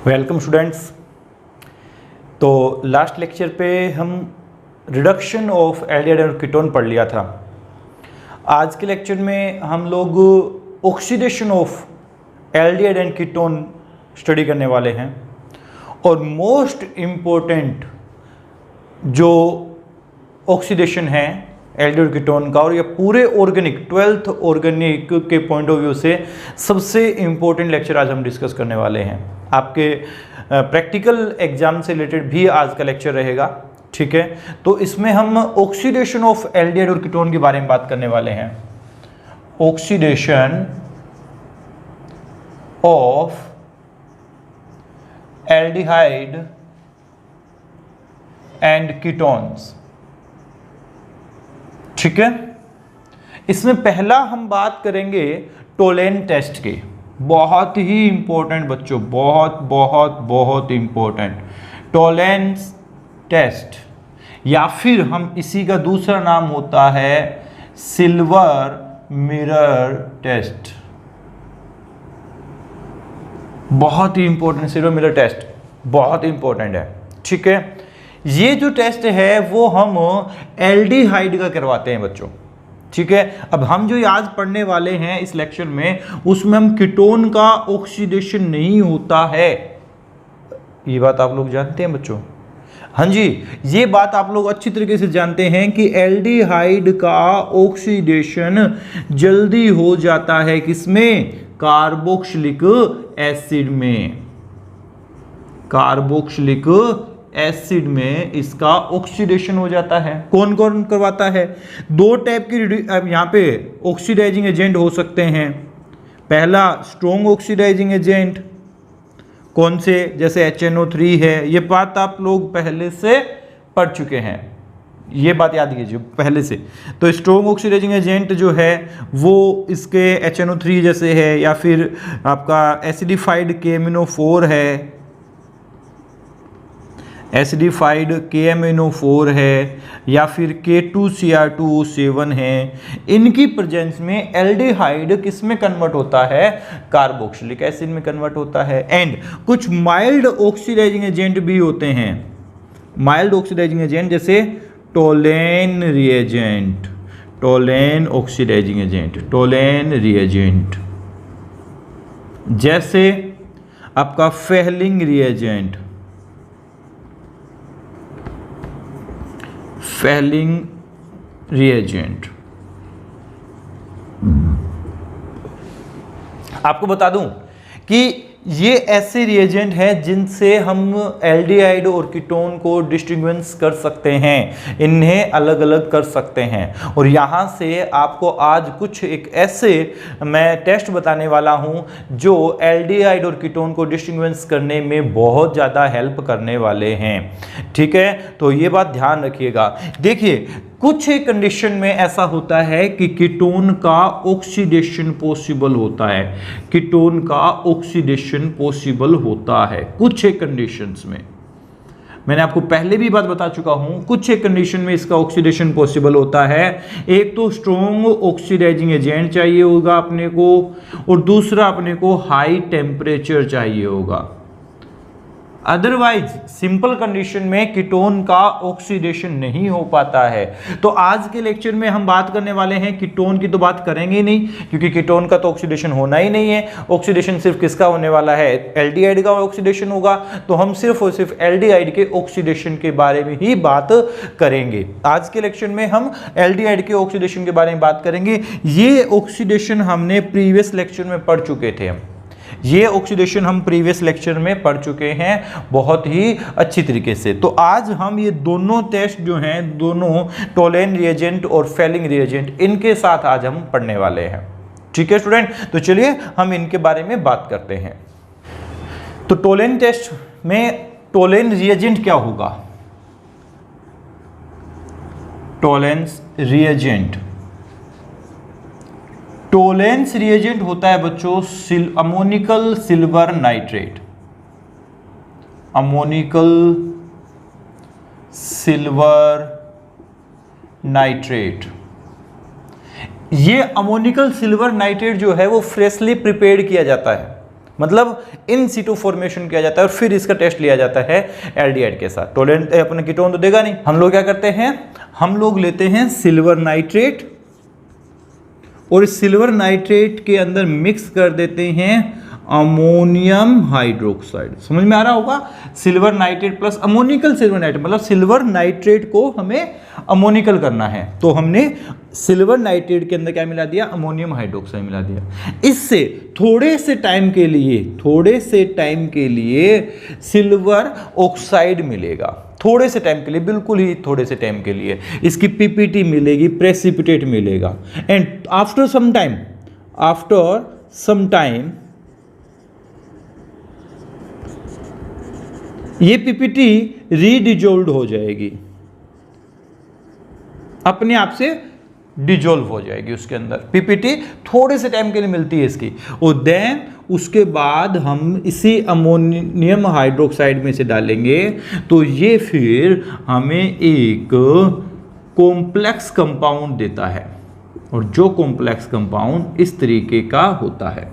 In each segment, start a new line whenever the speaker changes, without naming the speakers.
Welcome students. तो last lecture पे हम रिडक्शन ऑफ एल्डिहाइड और कीटोन पढ़ लिया था। आज के लेक्चर में हम लोग oxidation of aldehyde and ketone study करने वाले हैं और मोस्ट इम्पोर्टेंट जो ऑक्सीडेशन है एल्डिहाइड और कीटोन का, और ये पूरे ऑर्गेनिक 12th ऑर्गेनिक के पॉइंट ऑफ व्यू से सबसे इम्पोर्टेंट लेक्चर आज हम डिस्कस करने वाले हैं। आपके प्रैक्टिकल एग्जाम से रिलेटेड भी आज का लेक्चर रहेगा, ठीक है। तो इसमें हम ऑक्सीडेशन ऑफ एल्डिहाइड और कीटोन के बारे में बात करने वाले हैं। Oxidation of aldehyde and ketones, ठीक है। इसमें पहला हम बात करेंगे टोलेन टेस्ट की। बहुत ही इंपॉर्टेंट बच्चों, बहुत बहुत बहुत इंपॉर्टेंट टोलेंस टेस्ट, या फिर हम इसी का दूसरा नाम होता है सिल्वर मिरर टेस्ट। बहुत ही इंपॉर्टेंट सिल्वर मिरर टेस्ट, बहुत इंपॉर्टेंट है, ठीक है। ये जो टेस्ट है वो हम एल्डिहाइड का करवाते हैं बच्चों, ठीक है। अब हम जो आज पढ़ने वाले हैं इस लेक्चर में, उसमें हम कीटोन का ऑक्सीडेशन नहीं होता है। ये बात आप लोग जानते हैं बच्चों? हाँ जी, ये बात आप लोग अच्छी तरीके से जानते हैं कि एल्डिहाइड का ऑक्सीडेशन जल्दी हो जाता है किसमें? कार्बोक्सिलिक एसिड में। कार्बोक्सिलिक एसिड में इसका ऑक्सीडेशन हो जाता है। कौन कौन करवाता है? दो टाइप के यहाँ पे ऑक्सीडाइजिंग एजेंट हो सकते हैं। पहला स्ट्रॉन्ग ऑक्सीडाइजिंग एजेंट, कौन से? जैसे HNO3 है। ये बात आप लोग पहले से पढ़ चुके हैं, ये बात याद कीजिए पहले से। तो स्ट्रॉन्ग ऑक्सीडाइजिंग एजेंट जो है वो इसके HNO3 जैसे है, या फिर आपका एसिडिफाइड KMnO4 है, एसिडिफाइड KMnO4 है, या फिर K2Cr2O7 है। इनकी प्रेजेंस में एल्डिहाइड किस में कन्वर्ट होता है? कार्बोक्सिलिक एसिड में कन्वर्ट होता है। एंड कुछ माइल्ड ऑक्सीडाइजिंग एजेंट भी होते हैं। माइल्ड ऑक्सीडाइजिंग एजेंट जैसे Tollens reagent, Tollens oxidizing agent, Tollens reagent, जैसे आपका फेहलिंग रिएजेंट, फेहलिंग रिएजेंट। आपको बता दूं कि ये ऐसे रिएजेंट हैं जिनसे हम एल्डिहाइड और कीटोन को डिस्टिंग्विश कर सकते हैं, इन्हें अलग अलग कर सकते हैं। और यहाँ से आपको आज कुछ एक ऐसे मैं टेस्ट बताने वाला हूँ जो एल्डिहाइड और कीटोन को डिस्टिंग्विश करने में बहुत ज़्यादा हेल्प करने वाले हैं, ठीक है। तो ये बात ध्यान रखिएगा। देखिए, कुछ एक कंडीशन में ऐसा होता है कि कीटोन का ऑक्सीडेशन पॉसिबल होता है, कीटोन का ऑक्सीडेशन पॉसिबल होता है कुछ एक कंडीशंस में। मैंने आपको पहले भी बात बता चुका हूं, कुछ एक कंडीशन में इसका ऑक्सीडेशन पॉसिबल होता है। एक तो स्ट्रॉन्ग ऑक्सीडाइजिंग एजेंट चाहिए होगा अपने को, और दूसरा अपने को हाई टेम्परेचर चाहिए होगा। अदरवाइज सिंपल कंडीशन में कीटोन का ऑक्सीडेशन नहीं हो पाता है। तो आज के लेक्चर में हम बात करने वाले हैं, कीटोन की तो बात करेंगे ही नहीं, क्योंकि कीटोन का तो ऑक्सीडेशन होना ही नहीं है। ऑक्सीडेशन सिर्फ किसका होने वाला है? एल्डिहाइड का ऑक्सीडेशन होगा। तो हम सिर्फ और सिर्फ एल्डिहाइड के ऑक्सीडेशन के बारे में ही बात करेंगे। आज के लेक्चर में हम एल्डिहाइड के ऑक्सीडेशन के बारे में बात करेंगे। ये ऑक्सीडेशन हमने प्रीवियस लेक्चर में पढ़ चुके थे। ये ऑक्सीडेशन हम प्रीवियस लेक्चर में पढ़ चुके हैं बहुत ही अच्छी तरीके से। तो आज हम ये दोनों टेस्ट जो हैं, दोनों टोलेन रिएजेंट और फेहलिंग रिएजेंट, इनके साथ आज हम पढ़ने वाले हैं, ठीक है स्टूडेंट। तो चलिए हम इनके बारे में बात करते हैं। तो टोलेन टेस्ट में टोलेन रिएजेंट क्या होगा? टोलेंस रिएजेंट, टोलेंस रिएजेंट होता है बच्चों ammoniacal silver nitrate, ammoniacal silver nitrate. ये अमोनिकल सिल्वर नाइट्रेट जो है वो फ्रेशली प्रिपेयर्ड किया जाता है। मतलब इन सीटू फॉर्मेशन किया जाता है और फिर इसका टेस्ट लिया जाता है एल्डिहाइड के साथ। टोलेंट अपने कीटोन तो देगा नहीं। हम लोग क्या करते हैं, हम लोग लेते हैं सिल्वर नाइट्रेट और इस सिल्वर नाइट्रेट के अंदर मिक्स कर देते हैं अमोनियम हाइड्रोक्साइड। समझ में आ रहा होगा, silver nitrate plus ammoniacal silver nitrate, मतलब सिल्वर नाइट्रेट को हमें अमोनिकल करना है, तो हमने सिल्वर नाइट्रेट के अंदर क्या मिला दिया, अमोनियम हाइड्रोक्साइड मिला दिया। इससे थोड़े से टाइम के लिए सिल्वर ऑक्साइड मिलेगा, थोड़े से टाइम के लिए, बिल्कुल ही थोड़े से टाइम के लिए इसकी पीपीटी मिलेगी, प्रेसिपिटेट मिलेगा। एंड आफ्टर सम टाइम ये पीपीटी रीडिजोल्व हो जाएगी, अपने आप से डिजोल्व हो जाएगी उसके अंदर। पीपीटी थोड़े से टाइम के लिए मिलती है इसकी, और देन उसके बाद हम इसी अमोनियम हाइड्रोक्साइड में से डालेंगे, तो ये फिर हमें एक कॉम्प्लेक्स कंपाउंड देता है, और जो कॉम्प्लेक्स कंपाउंड इस तरीके का होता है।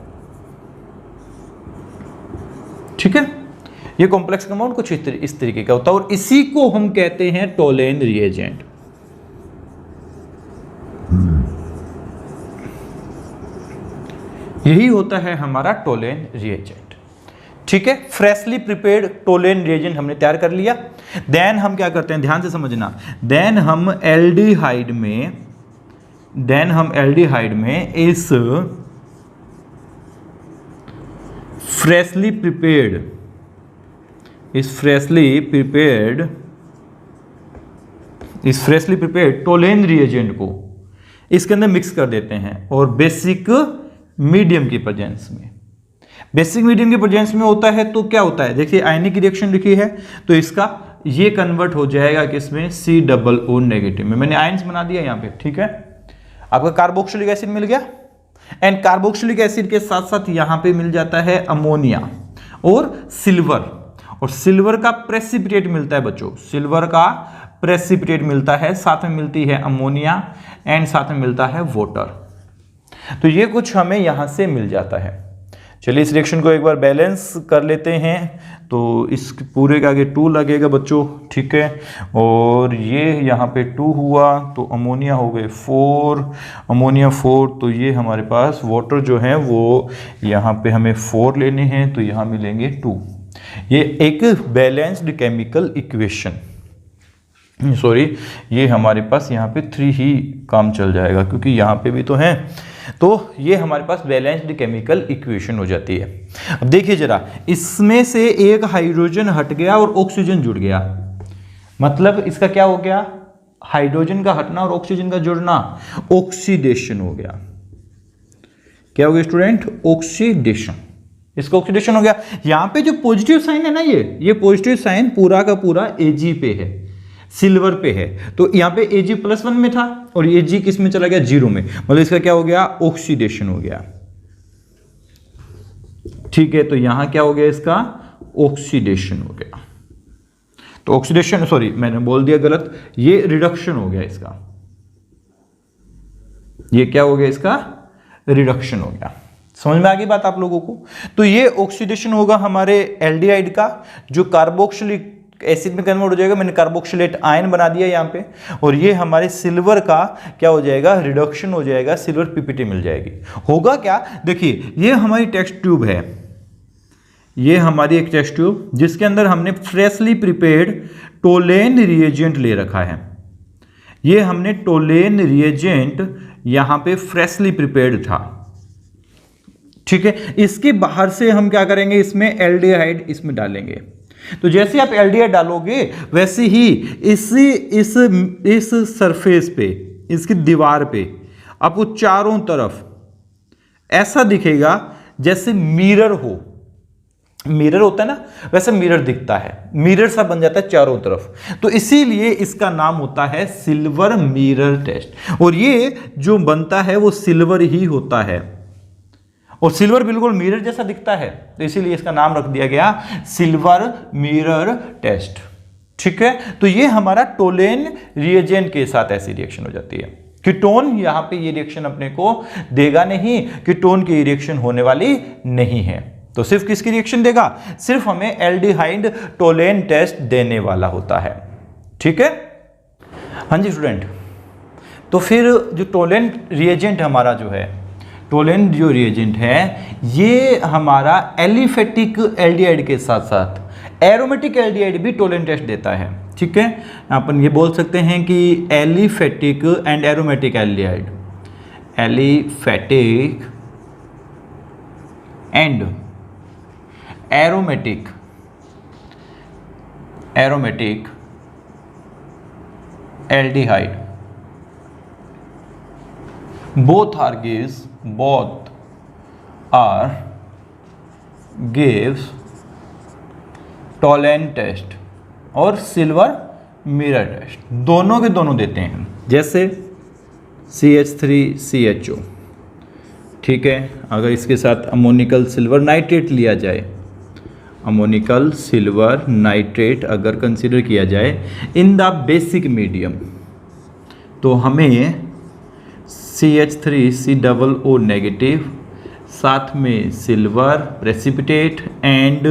ठीक है, ये कॉम्प्लेक्स कंपाउंड कुछ इस तरीके का होता है, और इसी को हम कहते हैं टोलेन रिएजेंट। यही होता है हमारा टोलेन रिएजेंट। ठीक है, फ्रेशली प्रिपेयर्ड टोलेन रिएजेंट हमने तैयार कर लिया। देन हम क्या करते हैं, ध्यान से समझना, देन हम एल्डिहाइड में इस फ्रेशली प्रिपेयर्ड टोलेन रिएजेंट को इसके अंदर मिक्स कर देते हैं, और बेसिक मीडियम की प्रेजेंस में होता है। तो क्या होता है, देखिए आयनिक रिएक्शन लिखी है, तो इसका ये कन्वर्ट हो जाएगा किसमें, COO नेगेटिव में। मैंने आयंस बना दिया यहाँ पे। ठीक है, आपका कार्बोक्सिलिक एसिड मिल गया, एंड कार्बोक्सिलिक एसिड के साथ साथ यहाँ पे मिल जाता है अमोनिया और सिल्वर, और सिल्वर का प्रेसिपिटेट मिलता है बच्चों, सिल्वर का प्रेसिपिटेट मिलता है, साथ में मिलती है अमोनिया एंड साथ में मिलता है वाटर। तो ये कुछ हमें यहां से मिल जाता है। चलिए इस रिएक्शन को एक बार बैलेंस कर लेते हैं, तो इस पूरे के आगे 2 लगेगा बच्चों। ठीक है, और ये यहाँ पे 2 हुआ, तो अमोनिया हो गए 4, अमोनिया 4, तो ये हमारे पास वाटर जो है वो यहाँ पे हमें 4 लेने हैं, तो यहाँ मिलेंगे 2। ये एक बैलेंस्ड केमिकल इक्वेशन, सॉरी, ये हमारे पास यहाँ पे 3 ही काम चल जाएगा, क्योंकि यहाँ पे भी तो है। तो ये हमारे पास बैलेंस्ड केमिकल इक्वेशन हो जाती है। अब देखिए जरा, इसमें से एक हाइड्रोजन हट गया और ऑक्सीजन जुड़ गया, मतलब इसका क्या हो गया, हाइड्रोजन का हटना और ऑक्सीजन का जुड़ना, ऑक्सीडेशन हो गया। क्या हो गया स्टूडेंट, ऑक्सीडेशन। इसका ऑक्सीडेशन हो गया। यहां पे जो पॉजिटिव साइन है ना, ये पॉजिटिव साइन पूरा का पूरा Ag पे है, सिल्वर पे है, तो यहाँ पे Ag+1 में था और Ag किस में चला गया, 0 में, मतलब इसका क्या हो गया, ऑक्सीडेशन हो गया। ठीक है, तो यहां क्या हो गया, इसका ऑक्सीडेशन हो गया। तो ऑक्सीडेशन, सॉरी मैंने बोल दिया गलत, ये रिडक्शन हो गया इसका, ये क्या हो गया, इसका रिडक्शन हो गया। समझ में आ गई बात आप लोगों को। तो ये ऑक्सीडेशन होगा हमारे एल्डिहाइड का, जो कार्बोक्सिलिक एसिड में कन्वर्ट हो जाएगा। मैंने कार्बोक्सिलेट आयन बना दिया यहाँ पे, और ये हमारे सिल्वर का क्या हो जाएगा, रिडक्शन हो जाएगा, सिल्वर पीपीटी मिल जाएगी। होगा क्या, देखिए ये हमारी टेस्ट ट्यूब है, ये हमारी एक टेस्ट ट्यूब जिसके अंदर हमने फ्रेशली प्रिपेयर्ड टोलेन रिएजेंट ले रखा है। ये हमने टोलेन रिएजेंट यहाँ पे फ्रेशली प्रिपेयर्ड था। ठीक है, इसके बाहर से हम क्या करेंगे, इसमें एल्डिहाइड इसमें डालेंगे। तो जैसे आप एल्डिहाइड डालोगे वैसे ही इस सरफेस पे, इसकी दीवार पे आपको चारों तरफ ऐसा दिखेगा जैसे मिरर हो, मिरर होता है ना, वैसे मिरर दिखता है, मिरर सा बन जाता है चारों तरफ। तो इसीलिए इसका नाम होता है सिल्वर मिरर टेस्ट, और ये जो बनता है वो सिल्वर ही होता है, और सिल्वर बिल्कुल मिरर जैसा दिखता है, तो इसीलिए इसका नाम रख दिया गया सिल्वर मिरर टेस्ट। ठीक है, तो ये हमारा टोलेन रिएजेंट के साथ ऐसी रिएक्शन हो जाती है। कीटोन यहां पे ये रिएक्शन अपने को देगा नहीं, कीटोन की रिएक्शन होने वाली नहीं है। तो सिर्फ किसकी रिएक्शन देगा? सिर्फ हमें एल्डिहाइड टोलेन टेस्ट देने वाला होता है। ठीक है, हाँ जी स्टूडेंट। तो फिर जो टोलेन रिएजेंट हमारा जो है, टोलेन जो रिएजेंट है, ये हमारा एलिफेटिक एल्डिहाइड के साथ साथ एरोमेटिक एल्डिहाइड भी टोलेन टेस्ट देता है। ठीक है, अपन ये बोल सकते हैं कि aliphatic and aromatic aldehyde, aliphatic and aromatic aldehyde both are gives Tollens test और सिल्वर मिरर टेस्ट, दोनों के दोनों देते हैं। जैसे CH3CHO, ठीक है, अगर इसके साथ अमोनिकल सिल्वर नाइट्रेट लिया जाए, अमोनिकल सिल्वर नाइट्रेट अगर कंसीडर किया जाए इन द बेसिक मीडियम, तो हमें CH3COO नेगेटिव, साथ में silver precipitate and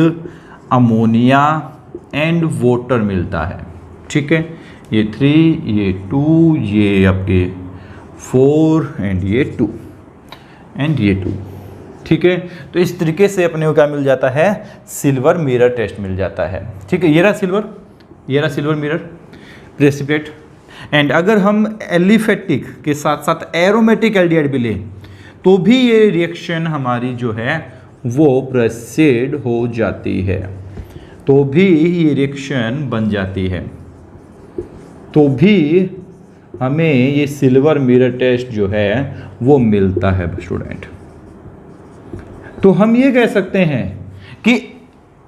ammonia and water मिलता है। ठीक है, ये 3, ये 2, ये आपके 4 एंड ये 2 एंड ये 2। ठीक है, तो इस तरीके से अपने को क्या मिल जाता है? सिल्वर मिरर टेस्ट मिल जाता है। ठीक है, ये रहा सिल्वर मिरर प्रेसिपिटेट। एंड अगर हम एलिफेटिक के साथ साथ एरोमेटिक एल्डिहाइड भी लें तो भी ये रिएक्शन हमारी जो है वो प्रोसीड हो जाती है, तो भी ये रिएक्शन बन जाती है, तो भी हमें ये सिल्वर मिरर टेस्ट जो है वो मिलता है स्टूडेंट। तो हम ये कह सकते हैं कि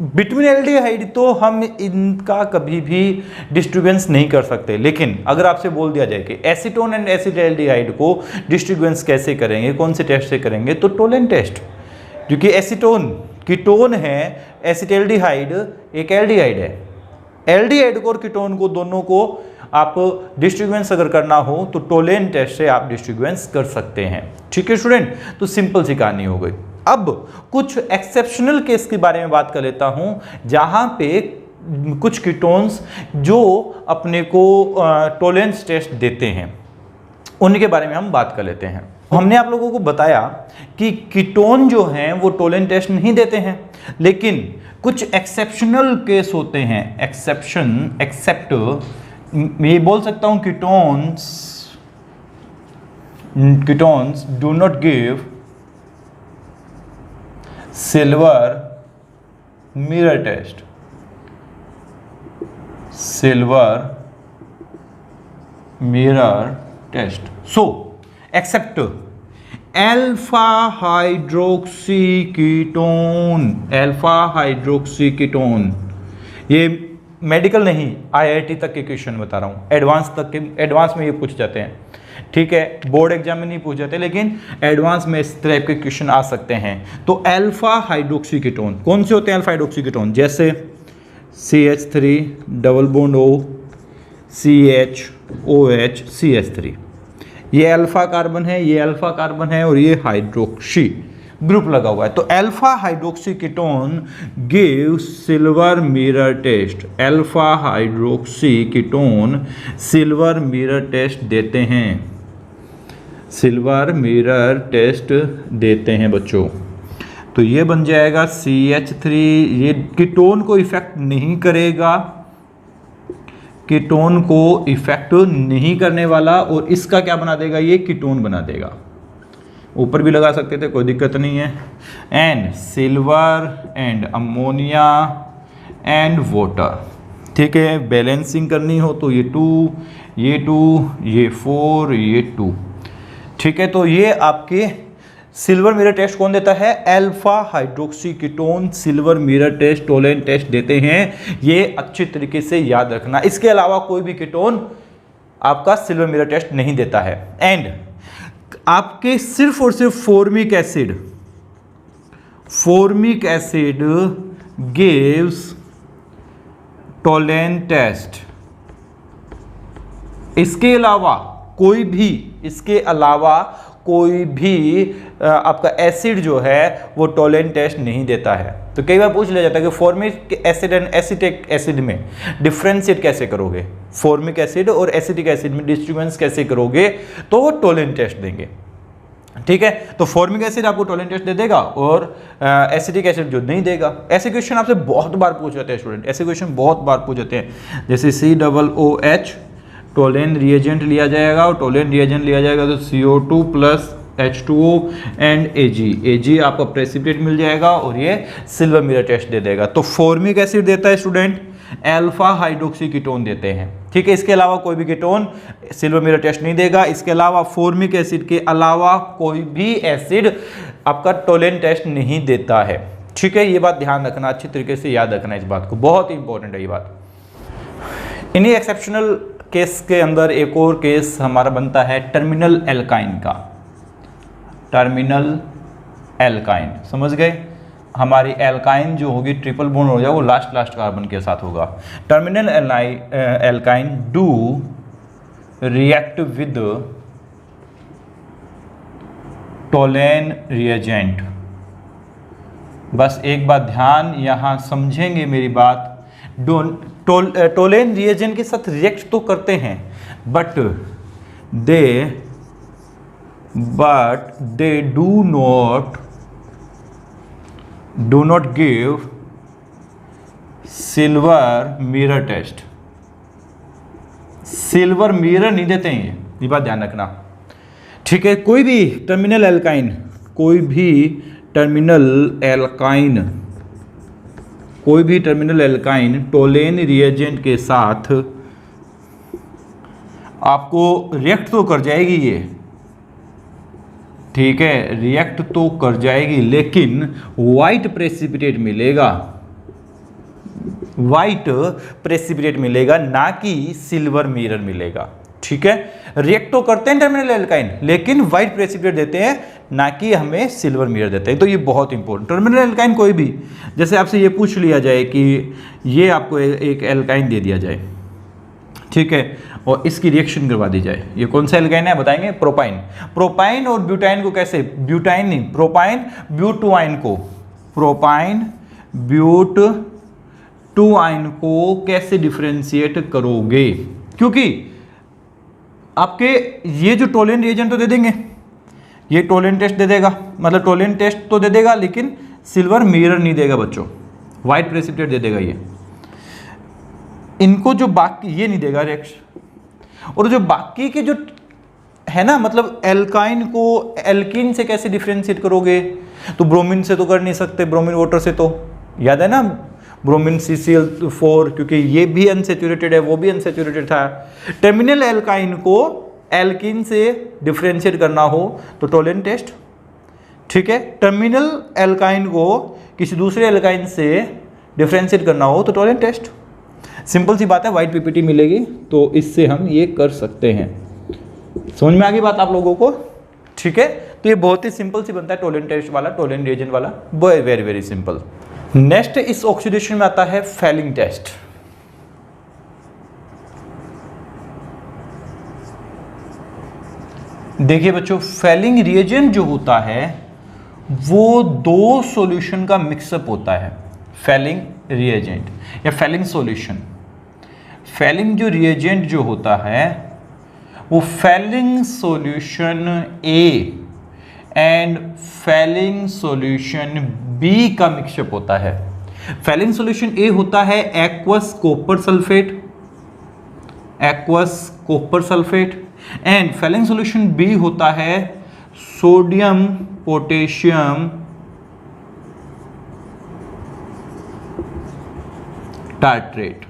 बिटवीन एल्डिहाइड तो हम इनका कभी भी डिस्ट्रीब्यूएंस नहीं कर सकते, लेकिन अगर आपसे बोल दिया जाए कि एसीटोन एंड एसिटाल्डिहाइड को डिस्ट्रीब्यूएंस कैसे करेंगे, कौन से टेस्ट से करेंगे, तो टोलेन टेस्ट, क्योंकि एसीटोन कीटोन है, एसिटाल्डिहाइड एक एल्डिहाइड है। एल्डिहाइड को और कीटोन को दोनों को आप डिस्ट्रीब्यूएंस अगर करना हो तो टोलेन टेस्ट से आप डिस्ट्रीब्यूएंस कर सकते हैं। ठीक है स्टूडेंट, तो सिंपल सी कहानी हो गई। अब कुछ एक्सेप्शनल केस के बारे में बात कर लेता हूं, जहां पे कुछ कीटोन्स जो अपने को टोलेंस टेस्ट देते हैं, उनके बारे में हम बात कर लेते हैं। हमने आप लोगों को बताया कि कीटोन जो हैं वो टोलेंस टेस्ट नहीं देते हैं, लेकिन कुछ एक्सेप्शनल केस होते हैं। एक्सेप्ट ये बोल सकता हूं, ketones do not give silver mirror test, so except alpha hydroxy ketone, ये मेडिकल नहीं, IIT तक के क्वेश्चन बता रहा हूँ, एडवांस में ये पूछ जाते हैं। ठीक है, बोर्ड एग्जाम में नहीं पूछ जाते, लेकिन एडवांस में इस तरह के क्वेश्चन आ सकते हैं। तो अल्फा हाइड्रोक्सी कीटोन कौन से होते हैं? अल्फा हाइड्रोक्सी कीटोन जैसे CH3 double bond O CHOH CH3, ये अल्फा कार्बन है, ये अल्फा कार्बन है और ये हाइड्रोक्सी ग्रुप लगा हुआ है। तो alpha hydroxy ketone give silver mirror test, alpha hydroxy ketone silver mirror test देते हैं, सिल्वर मिरर टेस्ट देते हैं बच्चों। तो ये बन जाएगा CH3, ये कीटोन को इफेक्ट नहीं करेगा, कीटोन को इफेक्ट नहीं करने वाला, और इसका क्या बना देगा? ये कीटोन बना देगा। ऊपर भी लगा सकते थे, कोई दिक्कत नहीं है। And silver and ammonia and water, ठीक है, बैलेंसिंग करनी हो तो ये 2, ये 2, ये 4, ये 2। ठीक है, तो ये आपके सिल्वर मिरर टेस्ट कौन देता है? Alpha hydroxy ketone silver mirror test, Tollens test देते हैं। ये अच्छी तरीके से याद रखना। इसके अलावा कोई भी कीटोन आपका सिल्वर मिरर टेस्ट नहीं देता है। एंड आपके सिर्फ और सिर्फ formic acid gives Tollens test. इसके अलावा कोई भी आपका एसिड जो है वो टोलेरेंट टेस्ट नहीं देता है। तो कई बार पूछ लिया जाता है कि formic acid and acetic acid में डिफ्रेंशिएट कैसे करोगे, फॉर्मिक एसिड और एसिटिक एसिड में डिस्ट्रीब्यूशन कैसे करोगे, तो वो टोलेरेंट टेस्ट देंगे। ठीक है, तो फॉर्मिक एसिड आपको टोलेरेंट टेस्ट दे देगा और एसिटिक एसिड जो नहीं देगा। ऐसे क्वेश्चन आपसे बहुत बार पूछ जाते हैं स्टूडेंट, ऐसे क्वेश्चन बहुत बार पूछ जाते हैं। जैसे COOH टोलेरेंट रिएजेंट लिया जाएगा और टोलेरेंट रिएजेंट लिया जाएगा तो CO2 plus H2O and Ag आपका प्रेसिपिटेट मिल जाएगा और ये सिल्वर मिरर टेस्ट दे देगा। तो फॉर्मिक एसिड देता है स्टूडेंट, अल्फा हाइड्रोक्सी कीटोन देते हैं। ठीक है, इसके अलावा कोई भी कीटोन सिल्वर मिरर टेस्ट नहीं देगा। इसके अलावा फॉर्मिक एसिड के अलावा कोई भी एसिड आपका टोलेरेंट टेस्ट नहीं देता है। ठीक है, ये बात ध्यान रखना, अच्छी तरीके से याद रखना इस बात को, बहुत ही इंपॉर्टेंट है ये बात। इन्हीं एक्सेप्शनल केस के अंदर एक और केस हमारा बनता है टर्मिनल एल्काइन का। टर्मिनल एल्काइन समझ गए, हमारी एल्काइन जो होगी ट्रिपल बॉन्ड हो जाए वो लास्ट कार्बन के साथ होगा। Terminal alkyne do react with Tollens reagent. बस एक बात ध्यान यहाँ समझेंगे मेरी बात, टोलेन रिएजेंट के साथ रिएक्ट तो करते हैं but they do not give silver mirror test. Silver mirror नहीं देते हैं, ये बात ध्यान रखना। ठीक है, कोई भी टर्मिनल एल्काइन टोलेन रिएजेंट के साथ आपको रिएक्ट तो कर जाएगी ये, ठीक है, रिएक्ट तो कर जाएगी, लेकिन वाइट प्रेसिपिटेट मिलेगा, ना कि सिल्वर मिरर मिलेगा। ठीक है, रिएक्ट तो करते हैं टर्मिनल एल्काइन लेकिन वाइट प्रेसिपिटेट देते हैं, ना कि हमें सिल्वर मिरर देते हैं। तो ये बहुत इंपॉर्टेंट, टर्मिनल एल्काइन कोई भी, जैसे आपसे ये पूछ लिया जाए कि ये आपको एक एल्काइन दे दिया जाए, ठीक है, और इसकी रिएक्शन करवा दी जाए, ये कौन सा एल्काइन है बताएंगे, प्रोपाइन और ब्यूटाइन को कैसे, ब्यूटाइन नहीं प्रोपाइन ब्यूटुआइन को कैसे डिफरेंशिएट करोगे, क्योंकि आपके ये जो टोलेरेंट रिएजेंट तो दे देंगे, ये टोलेरेंट टेस्ट दे देगा, मतलब टोलेरेंट टेस्ट तो दे देगा लेकिन सिल्वर मिरर नहीं देगा बच्चों, वाइट प्रेसिपिटेट दे देगा ये, इनको जो बाकी ये नहीं देगा रिएक्शन। और जो बाकी के जो है ना, मतलब एल्काइन को एल्कीन से कैसे डिफरेंशिएट करोगे, तो ब्रोमीन से तो कर नहीं सकते, ब्रोमीन वाटर से तो याद है ना, ब्रोमीन CCl4, क्योंकि ये भी अनसेचुरेटेड है, वो भी अनसेचुरेटेड था। टर्मिनल एल्काइन को एल्कीन से डिफरेंशिएट करना हो तो टोलेरेंट टेस्ट, ठीक है, टर्मिनल एल्काइन को किसी दूसरे एल्काइन से डिफरेंशिएट करना हो तो टोलेरेंट टेस्ट। सिंपल सी बात है, वाइट पीपीटी मिलेगी तो इससे हम ये कर सकते हैं। समझ में आ गई बात आप लोगों को, ठीक है, तो ये बहुत ही सिंपल सी बनता है टोलेरेंट टेस्ट वाला, टोलेरेंट रिएजेंट वाला, वेरी वेरी सिंपल। नेक्स्ट इस ऑक्सीडेशन में आता है फेलिंग टेस्ट। देखिए बच्चों, फेलिंग रिएजेंट जो होता है वो दो सॉल्यूशन का मिक्सअप होता है, फेलिंग रिएजेंट या फेलिंग सॉल्यूशन। फेलिंग जो रिएजेंट जो होता है वो Fehling solution A and Fehling solution B का मिक्सअप होता है। फेलिंग सॉल्यूशन ए होता है aqueous copper sulphate and Fehling solution B होता है sodium potassium tartrate.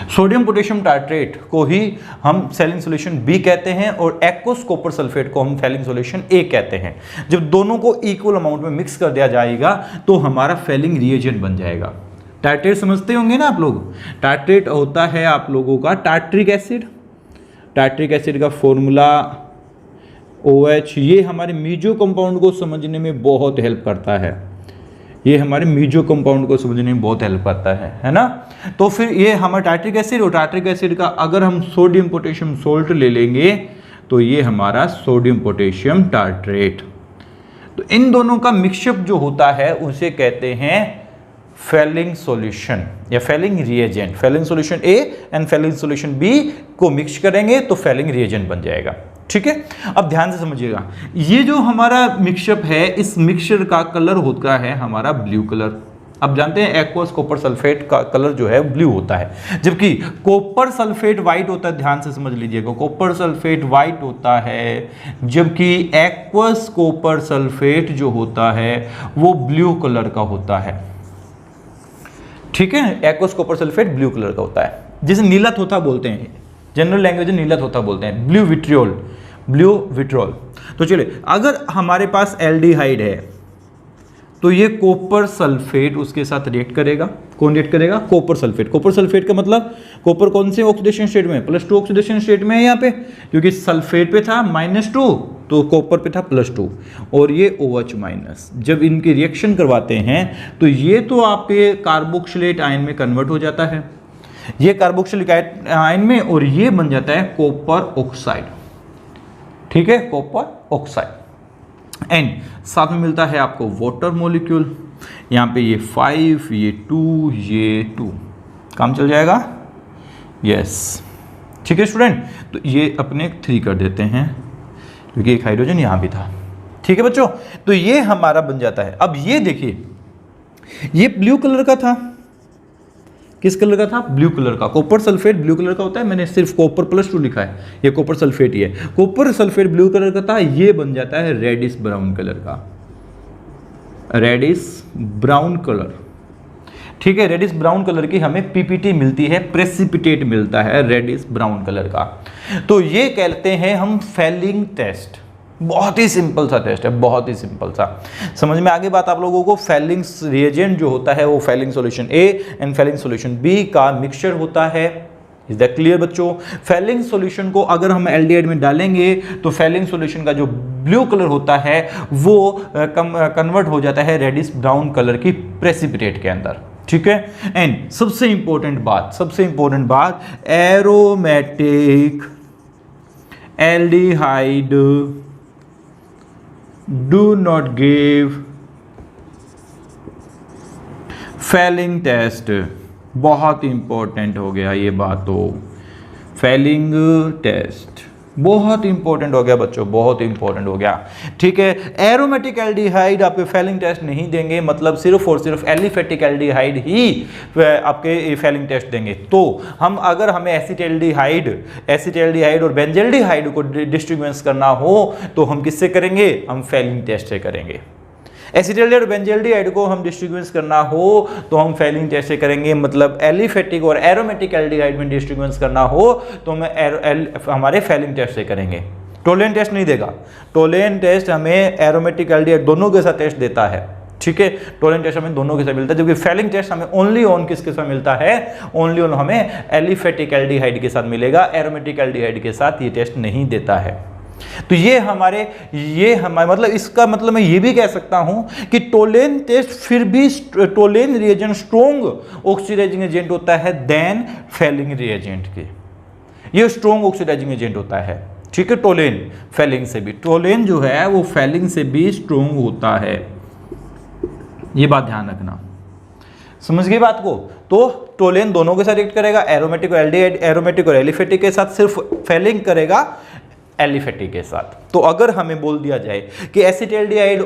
Sodium potassium tartrate को ही हम फेलिंग सॉल्यूशन बी कहते हैं और एक्वस कॉपर सल्फेट को हम फेलिंग सॉल्यूशन ए कहते हैं। जब दोनों को इक्वल अमाउंट में मिक्स कर दिया जाएगा तो हमारा फेलिंग रिएजेंट बन जाएगा। टार्ट्रेट समझते होंगे ना आप लोग, टार्ट्रेट होता है आप लोगों का टार्ट्रिक एसिड, टार्ट्रिक एसिड का फॉर्मूला OH, ये हमारे मीजो कंपाउंड को समझने में बहुत हेल्प करता है, ये हमारे मीजो कंपाउंड को समझने में बहुत हेल्प करता है ना। तो फिर ये हमारा टार्ट्रिक एसिड और टार्ट्रिक एसिड का अगर हम सोडियम पोटेशियम सोल्ट ले लेंगे तो ये हमारा सोडियम पोटेशियम टार्ट्रेट। तो इन दोनों का मिक्सअप जो होता है उसे कहते हैं फेलिंग सॉल्यूशन या Fehling reagent. Fehling solution A and Fehling solution B को मिक्स करेंगे तो फेलिंग रिएजेंट बन जाएगा। ठीक है, अब ध्यान से समझिएगा, ये जो हमारा मिक्सअप है इस मिक्सचर का कलर होता है हमारा ब्लू कलर। अब जानते हैं एक्वस कॉपर सल्फेट का कलर जो है ब्लू होता है, जबकि कॉपर सल्फेट व्हाइट होता है। ध्यान से समझ लीजिएगा, कॉपर सल्फेट व्हाइट होता है, जबकि एक्वस कॉपर सल्फेट जो होता है वो ब्लू कलर का होता है। ठीक है, aqueous copper sulphate blue colour का होता है, जिसे नीला थोथा बोलते हैं, जनरल लैंग्वेज में नीला थोथा बोलते हैं, ब्लू विट्रियोल। तो चलिए, अगर हमारे पास एल्डिहाइड है तो ये कॉपर सल्फेट उसके साथ रिएक्ट करेगा। कौन रिएक्ट करेगा? Copper sulphate. कॉपर सल्फेट का मतलब कॉपर कौन से ऑक्सीडेशन स्टेट में? +2 ऑक्सीडेशन स्टेट में है यहाँ पे, क्योंकि सल्फेट पे था -2 तो कॉपर पे था +2 और ये OH-। जब इनकी रिएक्शन करवाते हैं तो ये तो आपके कार्बोक्सिलेट आयन में कन्वर्ट हो जाता है, ये कार्बोक्सिलिक आयन में, और ये बन जाता है कॉपर ऑक्साइड। ठीक है, कॉपर ऑक्साइड। एंड साथ में मिलता है आपको वाटर मॉलिक्यूल, यहाँ पे ये 5, ये 2, ये 2, काम चल जाएगा। यस, ठीक है स्टूडेंट, तो ये अपने 3 कर देते हैं क्योंकि एक हाइड्रोजन यहाँ भी था। ठीक है बच्चों, तो ये हमारा बन जाता है। अब ये देखिए, ये ब्लू कलर का था, किस कलर का था? ब्लू कलर का। कॉपर सल्फेट ब्लू कलर का होता है, मैंने सिर्फ कॉपर +2 लिखा है, ये कॉपर सल्फेट ही है। कॉपर सल्फेट ब्लू कलर का था, ये बन जाता है रेडिश ब्राउन कलर का, रेडिश ब्राउन कलर। ठीक है, रेडिश ब्राउन कलर की हमें पीपीटी मिलती है, प्रेसिपिटेट मिलता है रेडिश ब्राउन कलर का। तो ये कहते हैं हम फेलिंग टेस्ट। बहुत ही सिंपल सा टेस्ट है, बहुत ही सिंपल सा। समझ में आगे बात आप लोगों को? फेलिंग रिएजेंट जो होता है वो Fehling solution A and Fehling solution B का मिक्सचर होता है। इज दैट क्लियर बच्चों? फेलिंग सॉल्यूशन को अगर हम एल्डिहाइड में डालेंगे तो फेलिंग सॉल्यूशन का जो ब्लू कलर होता है वो कन्वर्ट हो जाता है रेडिश ब्राउन कलर की प्रेसिपिटेट के अंदर। ठीक है, एंड सबसे इंपॉर्टेंट बात, aromatic aldehyde do not give Fehling test. बहुत इंपॉर्टेंट हो गया ये बात, तो फेलिंग टेस्ट बहुत इंपॉर्टेंट हो गया बच्चों, बहुत इंपॉर्टेंट हो गया। ठीक है, एरोमेटिक एल्डिहाइड आपके फेलिंग टेस्ट नहीं देंगे, मतलब सिर्फ और सिर्फ एलिफेटिक एल्डिहाइड ही आपके फेलिंग टेस्ट देंगे। तो हम अगर हमें एसिटाल्डिहाइड और बेंजल्डिहाइड को डिस्ट्रीब्यूशन करना हो तो हम किससे करेंगे? हम फेलिंग टेस्ट से करेंगे। एसिटाल्डिहाइड और बेंजल्डिहाइड को हम डिस्ट्रीब्यूशन करना हो तो हम फेलिंग टेस्ट से करेंगे, मतलब एलिफेटिक और एरोमेटिक एल्डिहाइड में डिस्ट्रीब्यूशन करना हो तो हम हमारे फेलिंग टेस्ट से करेंगे। टोलेन टेस्ट नहीं देगा, टोलेन टेस्ट हमें एरोमेटिक एल्डिहाइड दोनों के साथ टेस्ट देता है। ठीक है, टोलेन टेस्ट हमें दोनों के साथ मिलता है, जबकि फेलिंग टेस्ट हमें ओनली ऑन किसके साथ मिलता है? ओनली ऑन हमें एलिफेटिक एल्डिहाइड के साथ मिलेगा, एरोमेटिक एल्डिहाइड के साथ ये टेस्ट नहीं देता है। तो ये हमारे मतलब इसका मतलब मैं ये भी कह सकता हूं कि टोलेन टेस्ट फिर भी Tollens reagent strong oxidizing agent होता है देन फेलिंग रिएजेंट के। ये स्ट्रॉन्ग ऑक्सीडाइजिंग एजेंट होता है। ठीक है, टोलेन फेलिंग से भी, टोलेन जो है वो फेलिंग से भी स्ट्रॉन्ग होता है, ये बात ध्यान रखना। समझ गए बात को? तो टोलेन दोनों के साथ रिएक्ट करेगा, एरोमेटिक और एल्डिहाइड, एरोमेटिक और एलिफेटिक के साथ सिर्फ फेलिंग करेगा एलिफेटिक के साथ। तो अगर हमें बोल दिया जाए कि एसिटाल्डिहाइड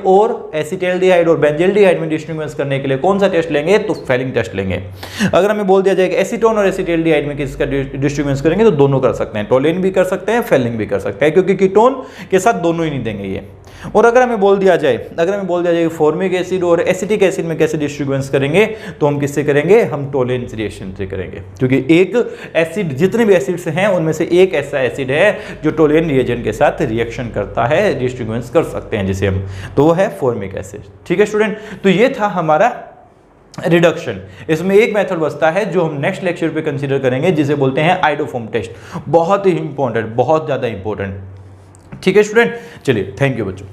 और बेंजल्डिहाइड में डिस्ट्रीब्यूशन करने के लिए कौन सा टेस्ट लेंगे, तो फेलिंग टेस्ट लेंगे। अगर हमें बोल दिया जाए कि एसीटोन और एसिटाल्डिहाइड में किसका डिस्ट्रीब्यूशन करेंगे, तो दोनों कर सकते हैं, टोलेन भी कर सकते हैं, फेलिंग भी कर सकते हैं, क्योंकि कीटोन के साथ दोनों ही नहीं देंगे ये। और अगर हमें बोल दिया जाए कि फॉर्मिक एसिड और एसिटिक एसिड में कैसे डिस्ट्रीब्यूशन करेंगे, तो हम किससे करेंगे? हम टोलेन रिएक्शन से करेंगे, क्योंकि एक एसिड, जितने भी एसिड्स हैं उनमें से एक ऐसा एसिड है जो टोलेन रिएजेंट के साथ रिएक्शन करता है, डिस्ट्रीब्यूशन कर सकते हैं जिसे हम, तो वो है फॉर्मिक एसिड। ठीक है स्टूडेंट, तो ये था हमारा रिडक्शन। इसमें एक मेथड बचता है जो हम नेक्स्ट लेक्चर पे कंसीडर करेंगे, जिसे बोलते हैं आइडोफॉर्म टेस्ट। बहुत ही इंपॉर्टेंट, बहुत ज़्यादा इंपॉर्टेंट। ठीक है स्टूडेंट, चलिए थैंक यू बच्चों।